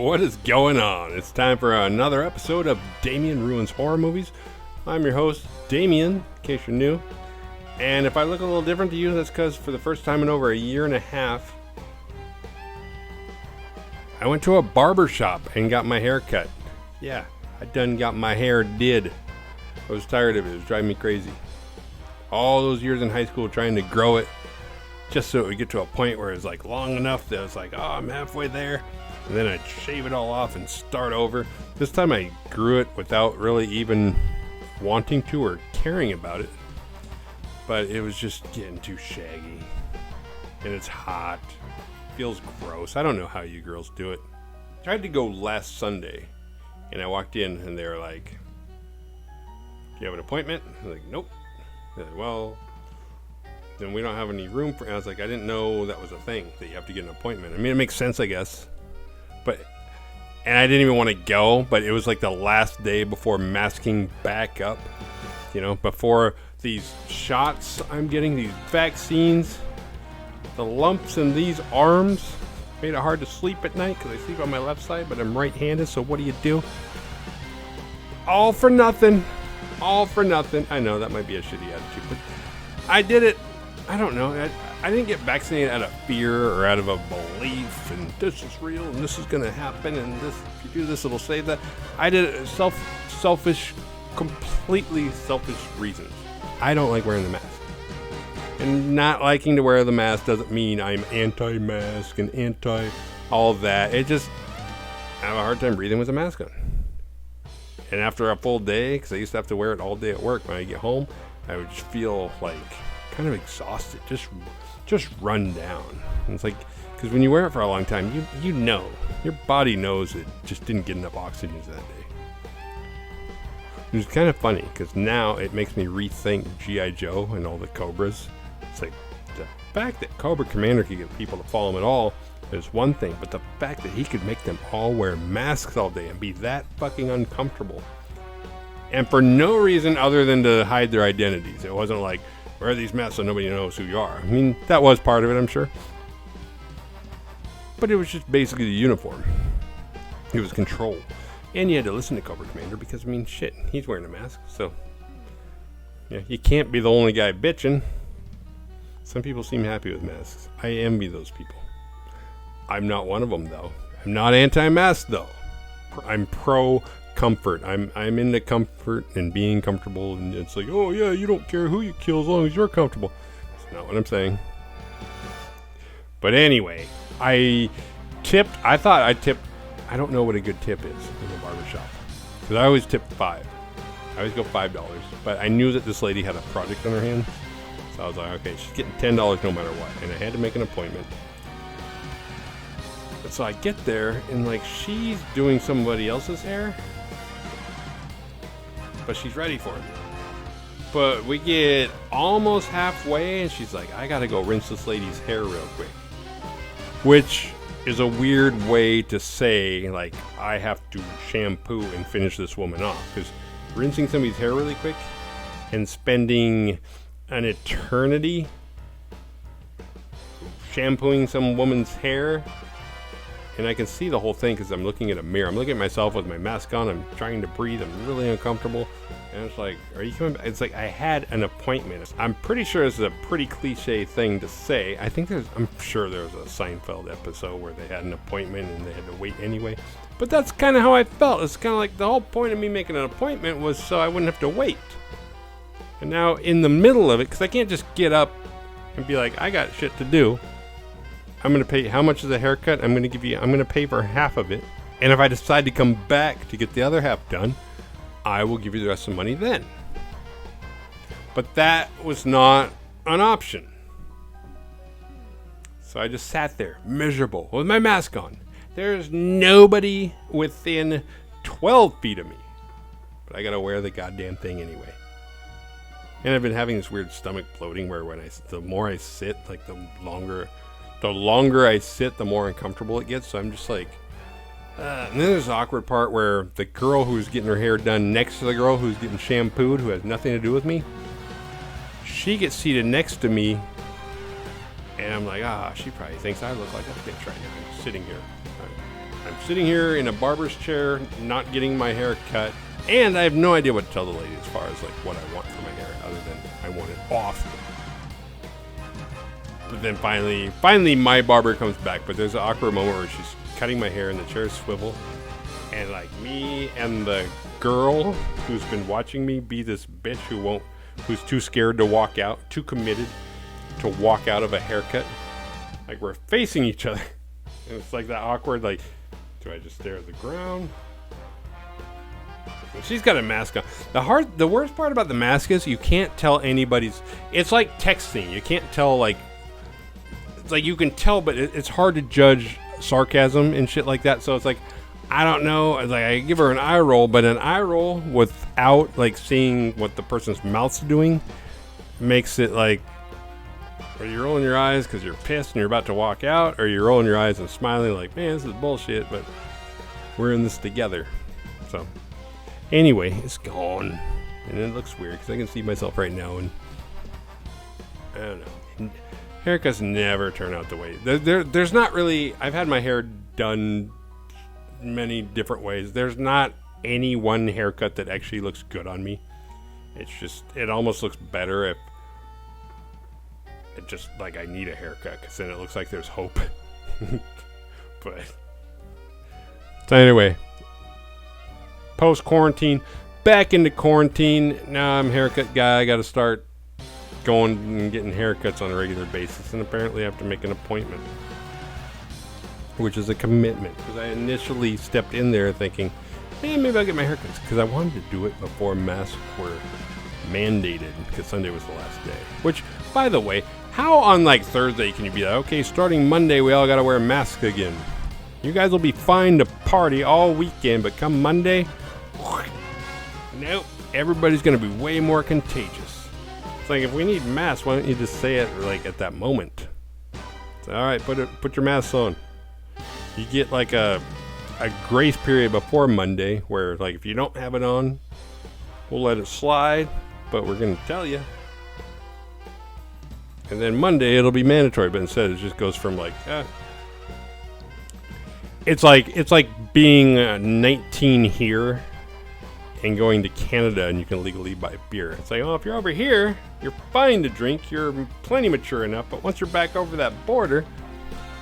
What is going on? It's time for another episode of Damien Ruins Horror Movies. I'm your host, Damien, in case you're new. And if I look a little different to you, that's because for the first time in over a year and a half, I went to a barber shop and got my hair cut. Yeah, I done got my hair did. I was tired of it. It was driving me crazy. All those years in high school trying to grow it just so it would get to a point where it was like long enough that I was like, oh, I'm halfway there. And then I'd shave it all off and start over. This time I grew it without really even wanting to or caring about it. But it was just getting too shaggy. And it's hot. Feels gross. I don't know how you girls do it. I tried to go last Sunday. And I walked in and they were like, do you have an appointment? I was like, nope. They're like, well, then we don't have any room for... And I was like, I didn't know that was a thing, that you have to get an appointment. I mean, it makes sense, I guess. And I didn't even want to go, but it was like the last day before masking back up. You know, before these shots I'm getting, these vaccines, the lumps in these arms made it hard to sleep at night because I sleep on my left side, but I'm right-handed, so what do? All for nothing. All for nothing. I know that might be a shitty attitude, but I did it. I don't know. I didn't get vaccinated out of fear or out of a belief and this is real and this is going to happen and this, if you do this, it'll save that. I did it selfish, completely selfish reasons. I don't like wearing the mask. And not liking to wear the mask doesn't mean I'm anti-mask and anti all that. It just, I have a hard time breathing with a mask on. And after a full day, because I used to have to wear it all day at work, when I get home, I would just feel like kind of exhausted, just run down. And it's like, because when you wear it for a long time, you know, your body knows it just didn't get enough oxygen that day. It was kind of funny, because now it makes me rethink G.I. Joe and all the Cobras. It's like, the fact that Cobra Commander could get people to follow him at all is one thing, but the fact that he could make them all wear masks all day and be that fucking uncomfortable. And for no reason other than to hide their identities. It wasn't like, wear these masks so nobody knows who you are. I mean, that was part of it, I'm sure. But it was just basically the uniform. It was control. And you had to listen to Cobra Commander because, I mean, shit, he's wearing a mask. So, yeah, you can't be the only guy bitching. Some people seem happy with masks. I envy those people. I'm not one of them, though. I'm not anti-mask, though. I'm pro-comfort. I'm into comfort and being comfortable. And it's like, oh, yeah, you don't care who you kill as long as you're comfortable. That's not what I'm saying. But anyway, I thought I tipped. I don't know what a good tip is in a barbershop. Because I always tip $5. I always go $5. But I knew that this lady had a project on her hand. So I was like, okay, she's getting $10 no matter what. And I had to make an appointment. So I get there, and like she's doing somebody else's hair, but she's ready for it. But we get almost halfway, and she's like, I gotta go rinse this lady's hair real quick. Which is a weird way to say, like, I have to shampoo and finish this woman off. Because rinsing somebody's hair really quick and spending an eternity shampooing some woman's hair. And I can see the whole thing because I'm looking at a mirror. I'm looking at myself with my mask on. I'm trying to breathe. I'm really uncomfortable. And it's like, are you coming back? It's like I had an appointment. I'm pretty sure this is a pretty cliche thing to say. I'm sure there was a Seinfeld episode where they had an appointment and they had to wait anyway. But that's kind of how I felt. It's kind of like the whole point of me making an appointment was so I wouldn't have to wait. And now in the middle of it, because I can't just get up and be like, I got shit to do. I'm going to pay, how much is a haircut? I'm going to pay for half of it. And if I decide to come back to get the other half done, I will give you the rest of the money then. But that was not an option. So I just sat there, miserable, with my mask on. There's nobody within 12 feet of me. But I got to wear the goddamn thing anyway. And I've been having this weird stomach bloating where the more I sit, like the longer I sit, the more uncomfortable it gets. So I'm just like, and then there's the awkward part where the girl who's getting her hair done next to the girl who's getting shampooed, who has nothing to do with me, she gets seated next to me, and I'm like, she probably thinks I look like a bitch right now. I'm sitting here. I'm sitting here in a barber's chair, not getting my hair cut, and I have no idea what to tell the lady as far as like what I want for my hair, other than I want it off. But then finally my barber comes back, but there's an awkward moment where she's cutting my hair and the chair swivel, and like me and the girl who's been watching me be this bitch who's too scared to walk out, too committed to walk out of a haircut. Like we're facing each other. And it's like that awkward, like, do I just stare at the ground? She's got a mask on. The worst part about the mask is you can't tell anybody's. It's like texting. You can't tell, like, it's like you can tell, but it's hard to judge sarcasm and shit like that. So it's like, I don't know. It's like I give her an eye roll, but an eye roll without like seeing what the person's mouth's doing makes it like, are you rolling your eyes because you're pissed and you're about to walk out, or you're rolling your eyes and smiling like, man, this is bullshit, but we're in this together. So anyway, it's gone, and it looks weird because I can see myself right now, and I don't know. Haircuts never turn out the way. There's not really. I've had my hair done many different ways. There's not any one haircut that actually looks good on me. It's just, it almost looks better if it just like I need a haircut, because then it looks like there's hope. But so anyway, post quarantine, back into quarantine. Now I'm a haircut guy. I got to start going and getting haircuts on a regular basis, and apparently I have to make an appointment, which is a commitment, because I initially stepped in there thinking, man, maybe I'll get my haircuts, because I wanted to do it before masks were mandated, because Sunday was the last day. Which, by the way, how on like Thursday can you be like, okay, starting Monday we all gotta wear masks again? You guys will be fine to party all weekend, but come Monday, nope, everybody's gonna be way more contagious. It's like, if we need masks, why don't you just say it like at that moment? It's all right, put your masks on. You get like a grace period before Monday where, like, if you don't have it on, we'll let it slide, but we're going to tell you. And then Monday it'll be mandatory, but instead it just goes from like, it's like being 19 here and going to Canada and you can legally buy beer. It's like, oh, if you're over here, you're fine to drink, you're plenty mature enough, but once you're back over that border,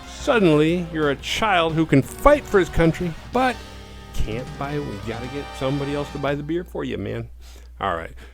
suddenly you're a child who can fight for his country, but can't buy. We gotta get somebody else to buy the beer for you, man. All right.